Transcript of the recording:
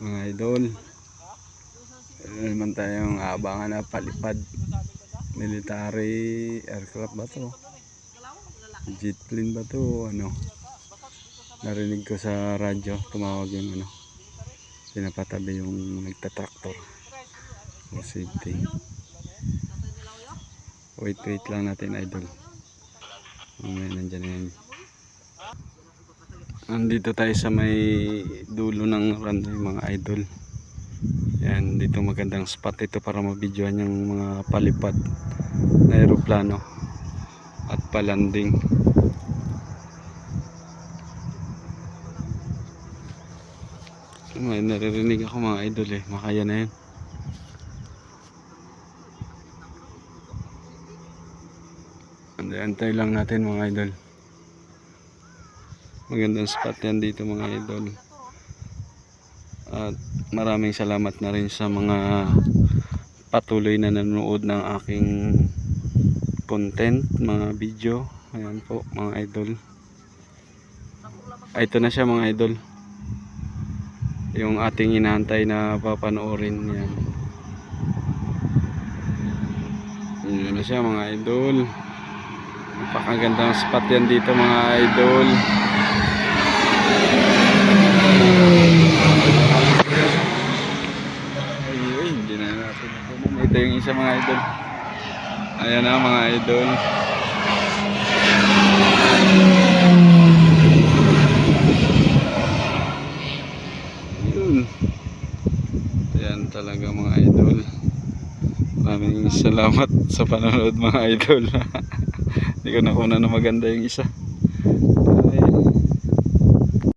Mga idol, meron naman tayong abangan na palipad. Military aircraft ba to? Jet plane ba to? Ano? Narinig ko sa radyo, tumawag yung ano, pinapatabi yung nagtatraktor. So safety. Wait lang natin idol. Mamaya nandyan na yan. Nandito tayo sa may dulo ng runway mga idol. Yan, dito magandang spot ito para mabidyohan yung mga palipad na aeroplano at palanding. May naririnig ako mga idol eh, makaya na yan. Antay lang natin mga idol. Magandang spot yan dito mga idol. At maraming salamat na rin sa mga patuloy na nanonood ng aking content, mga video. Ayan po mga idol. Ito na siya mga idol, yung ating inaantay na papanoorin. Yan, yun na siya mga idol. Napakagandang spot yan dito mga idol. Ay, hindi na natin. Ito yung isa mga idol. Ayan na mga idol. Yun. Ayan talaga mga idol. Maraming salamat sa panonood mga idol. Hindi ko nakuha na maganda yung isa.